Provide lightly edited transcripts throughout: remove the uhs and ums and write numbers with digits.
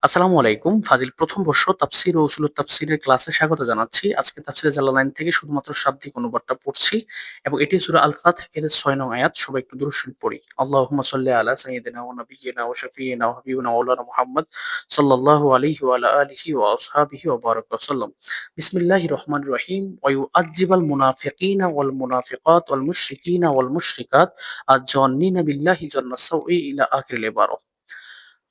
আসসালামু আলাইকুম। ফাজিল প্রথম বর্ষ তাফসীর ও উসুলুত তাফসীরের ক্লাসে স্বাগত জানাচ্ছি। আজকে তাফসীরে জালালাইন থেকে শুধুমাত্র শাব্দিক অনুবাদটা পড়ছি এবং এটি সূরা আল ফাতহ এর ৬ নং আয়াত। সবাই একটু দুরূদ শরীফ পড়ি। আল্লাহুম্মা সাল্লি আলা সাইয়্যিদিনা ওয়া নাবিয়্যিনা ওয়া শাফিয়িনা ওয়া হাবিবিনা মাওলানা মুহাম্মদ সাল্লাল্লাহু আলাইহি ওয়া আলা আলিহি ওয়া আসহাবিহি ওয়া বারাকা ওয়াসাল্লাম। বিসমিল্লাহির রহমানির রহিম। ওয়া ইউআযযিবাল মুনাফিকিনা ওয়াল মুনাফিকাত ওয়াল মুশরিকিনা ওয়াল মুশরিকাত আয-যন্নিনা বিল্লাহি যান্নাস সাউঈ ইলা আখিরিল ইবারা।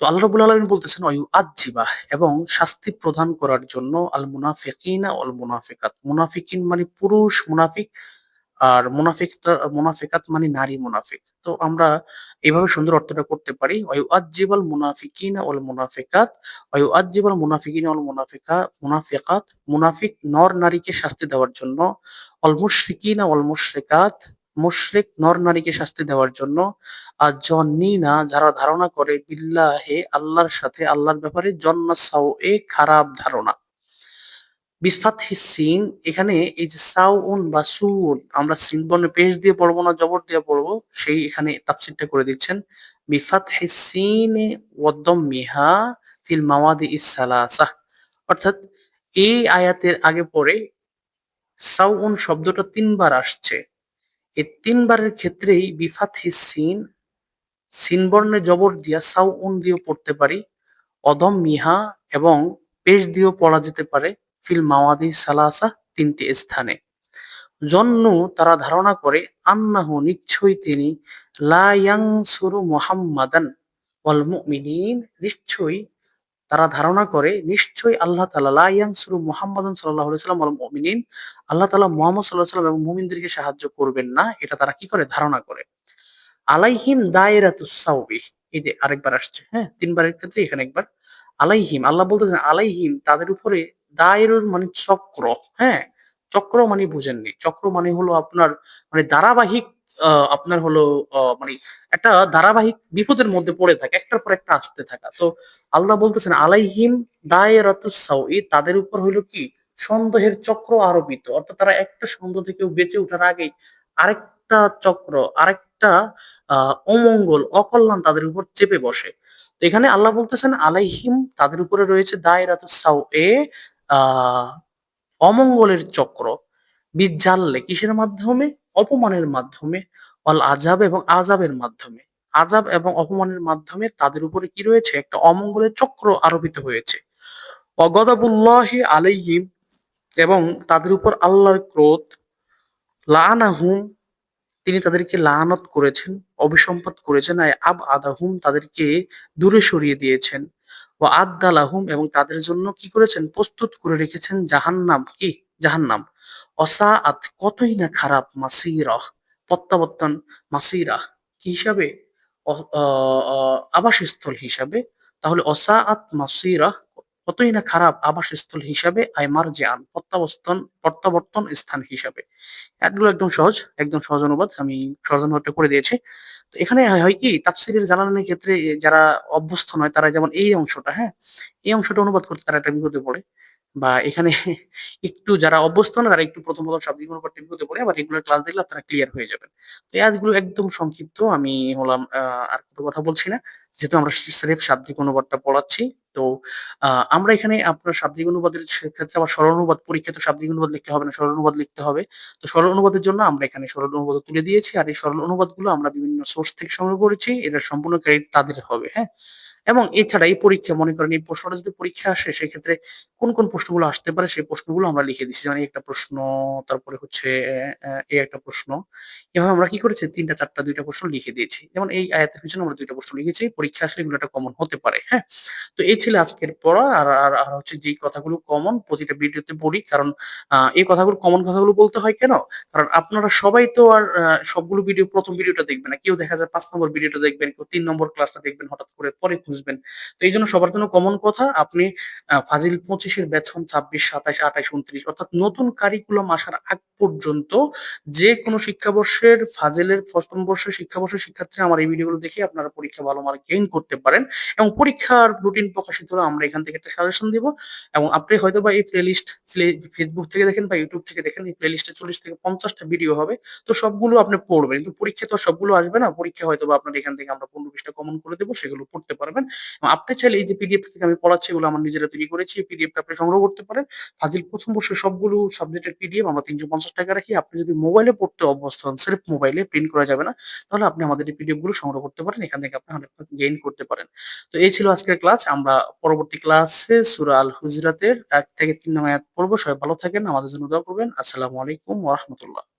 তো আল্লাহ রাব্বুল আলামিন বলতেছেন আযিবাহ এবং শাস্তি প্রদান করার জন্য আল মুনাফিকিনা ওয়াল মুনাফিকাত। মুনাফিকিন মানে পুরুষ মুনাফিক আর মুনাফিকাত মানে নারী মুনাফিক। তো আমরা এভাবে সুন্দর অর্থটা করতে পারি। আযিবাল মুনাফিকিনা ওয়াল মুনাফিকাত আযিবাল মুনাফিকিনা ওয়াল মুনাফিকাত মুনাফিক নর নারীকে শাস্তি দেওয়ার জন্য অল মুশরিকিনা ওয়াল মুশরিকাত মুশরিক নর নারীকে শাস্তি দেওয়ার জন্য জন্নিনা যারা ধারণা করে বিল্লাহে আল্লাহর সাথে আল্লাহর ব্যাপারে সাউয়ে খারাপ ধারণা। বিসফাতহিস সিন এখানে এই যে সাউউন বা সুউন আমরা সিন বর্ণে পেশ দিয়ে পড়বো না জবর দিয়ে পড়বো সেই এখানে তাফসীরটা করে দিচ্ছেন। বিফাতহিস সিনে ওয়া দাম্মিহা ফিল মাওয়াদিইস সালাসাহ অর্থাৎ এই আয়াতের আগে পরে সাউউন শব্দটা ৩ বার আসছে। এই ৩ বারের ক্ষেত্রেই বিফাতহিস সিন সিন বর্ণে জবর দিয়া সাউউন দিয়েও পড়তে পারি, অদম মিহা এবং পেশ দিয়েও পড়া যেতে পারে ফিল মাওয়াদি সালাসা ৩টি স্থানে। জন্নু তারা ধারণা করে আন্নাহু নিশ্চয়ই তিনি লা ইয়ানসুরু মুহাম্মাদান ওয়াল মুমিনিন নিশ্চয়ই তারা ধারণা করে নিশ্চয়ই আল্লাহ তাআলা লা ইয়ানসুরু মুহাম্মাদান সাল্লাল্লাহু আলাইহি ওয়াসাল্লাম ওয়াল মুমিনিন আল্লাহ তাআলা মুহাম্মদ সাল্লাল্লাহু আলাইহি ওয়াসাল্লাম এবং মুমিনদেরকে সাহায্য করবেন না এটা তারা কি করে ধারণা করে। আলাইহিম দায়রাতুস সাওবি এই যে আরেকবার আসছে, হ্যাঁ? ৩ বারের ক্ষেত্রে এখানে একবার। আলাইহিম আল্লাহ বলতেছেন আলাইহিম তাদের উপরে দায়রুল মানে চক্র, হ্যাঁ? চক্র মানে বুঝেননি। চক্র মানে হলো আপনার মানে ধারাবাহিক আপনার হলো মানে একটা ধারাবাহিক বিপদের মধ্যে পড়ে থাকে। একটার পর একটা আসতে থাকা। তো আল্লাহ বলতেছেন আলাইহিম দায়রাতুস সাওই তাদের উপর হইলো কি সন্দেহের চক্র আরোপিত। অর্থাৎ তারা একটা সন্দেহ থেকে বেঁচে ওঠার আগেই আরেকটা চক্র, আরেকটা অমঙ্গল, অকল্যাণ তাদের উপর চেপে বসে। তো এখানে আল্লাহ বলতেছেন আলাইহিম তাদের উপরে রয়েছে দায়রাতুস সাওয়ে আ অমঙ্গলের চক্র। বিজ্জাল্লে কিসের মাধ্যমে? অপমানের মাধ্যমে, আযাব এবং আযাবের মাধ্যমে। আযাব এবং অপমানের মাধ্যমে তাদের উপরে কি রয়েছে? একটা অমঙ্গলের চক্র আরোপিত হয়েছে। গদাবুল্লাহি আলাইহিম এবং তাদের উপর আল্লাহর ক্রোধ, লাআনাহুম তিনি তাদেরকে লানত করেছেন, অভিসম্পাত করেছেন, আবআদাহুম তাদেরকে দূরে সরিয়ে দিয়েছেন। ওয়া আদ্দা লাহুম এবং তাদের জন্য কি করেছেন? প্রস্তুত করে রেখেছেন জাহান্নাম কি? জাহান্নাম। অসাআত কতই না খারাপ মাসীরাহ প্রত্যাবর্তন মাসীরাহ কি হিসাবে? অ আ আ আবাসস্থল হিসাবে। তাহলে অসাআত মাসীরাহ কতই না খারাপ আবাসস্থল হিসাবে মারজিআন প্রত্যাবর্তন স্থান হিসাবে। এগুলো একদম সহজ অনুবাদ। আমি সহজ অনুবাদটা করে দিয়েছি। তো এখানে হয় কি তাফসীরের জানানের ক্ষেত্রে যারা অভ্যস্ত নয় তারা যেমন এই অংশটা, হ্যাঁ? এই অংশটা অনুবাদ করতে তারা একটা বিপদে পড়ে। বা এখানে একটু যারা অভ্যস্ত না তারা একটু ১ম শাব্দিক অনুবাদটা বিপদে পড়ে আবার রেগুলার ক্লাস দেখলে আপনারা ক্লিয়ার হয়ে যাবেন। তো এই আয়াতগুলো একদম সংক্ষিপ্ত। আমি হলাম আর কোনো কথা বলছি না। যেহেতু আমরা স্রেফ শাব্দিক অনুবাদটা পড়াচ্ছি। তো আ আমরা এখানে আপনার শাব্দিক অনুবাদের ক্ষেত্রে আবার সরল অনুবাদ পরীক্ষায় তো শাব্দিক অনুবাদ লিখতে হবে না, সরল অনুবাদ লিখতে হবে। তো সরল অনুবাদের জন্য আমরা এখানে সরল অনুবাদও তুলে দিয়েছি। আর এই সরল অনুবাদগুলো আমরা বিভিন্ন সোর্স থেকে সংগ্রহ করেছি। এটার সম্পূর্ণ ক্রেডিট তাদের হবে, হ্যাঁ? এবং এছাড়া এই পরীক্ষা মনে করেন এই প্রশ্নটা যদি পরীক্ষায় আসে সেক্ষেত্রে কোন প্রশ্নগুলো আসতে পারে সেই প্রশ্নগুলো আমরা লিখে দিচ্ছি। মানে একটা প্রশ্ন, তারপরে হচ্ছে এই একটা প্রশ্ন। এভাবে আমরা কি করেছি ৩ টা ৪ টা ২ টা প্রশ্ন লিখে দিয়েছি। যেমন এই আয়াতের পিছনে আমরা ২ টা প্রশ্ন লিখেছি। পরীক্ষায় আসলে এগুলো একটা কমন হতে পারে, হ্যাঁ? তো এই ছিল আজকের পড়া। আর হচ্ছে যেই কথাগুলো কমন প্রতিটা ভিডিওতে বলি। কারণ এই কথাগুলো কমন কথাগুলো বলতে হয় কেন? কারণ আপনারা সবাই তো আর সবগুলো ভিডিও ১ম ভিডিওটা দেখবেন না। কেউ দেখা যায় ৫ নম্বর ভিডিওটা দেখবেন, কেউ ৩ নম্বর ক্লাসটা দেখবেন হঠাৎ করে পরে খুঁজবেন। তো এইজন্য সবার জন্য কমন কথা আপনি ফাজিল ২৫ এর ব্যাচ হন ২৬, ২৭, ২৮, ২৯ অর্থাৎ নতুন কারিকুলাম আসার আগ পর্যন্ত যেকোনো শিক্ষাবর্ষের ফাজিলের ১ম বর্ষের শিক্ষাবর্ষের শিক্ষার্থীরা আমার এই ভিডিওগুলো দেখে আপনারা পরীক্ষায় ভালো মার্ক গেইন করতে পারেন এবং পরীক্ষার রুটিন প্রকাশিত হলে আমরা এখান থেকে একটা সাজেশন দিব এবং আপনি হয়তোবা এই ফেসবুক থেকে দেখেন বা ইউটিউব থেকে দেখেন এই প্লেলিস্টে ৪০ থেকে ৫০ টা ভিডিও হবে। তো সবগুলো আপনি পড়বেন। কিন্তু পরীক্ষায় তো আর সবগুলো আসবে না। পরীক্ষায় হয়তোবা আপনার এখান থেকে আমরা ১৫-২০ টা কমন করে দেব। সেগুলো পড়তে পারবেন। পারবেন। এবং আপনি চাইলে এই যে পিডিএফ থেকে আমি পড়াচ্ছি এগুলো আমার নিজেরা তৈরি করেছি। এই পিডিএফটা আপনি সংগ্রহ করতে পারেন। ফাজিল প্রথম বর্ষের সবগুলো সাবজেক্টের পিডিএফ আমরা ৳৩৫০ রাখি। আপনি যদি মোবাইলে পড়তে অভ্যস্ত হন, স্রেফ মোবাইলে প্রিন্ট করা যাবে না। তাহলে আপনি আমাদের এই পিডিএফ গুলো সংগ্রহ করতে পারেন। এখান থেকে আপনি 100% গেইন করতে পারেন। তো এই ছিল আজকের ক্লাস। আমরা পরবর্তী ক্লাসে সূরা আল হুজরাতের ১ থেকে ৩ নং আয়াত পড়ব। সবাই ভালো থাকেন। আমাদের জন্য দোয়া করবেন। আসসালামু আলাইকুম ওয়া রাহমাতুল্লাহ।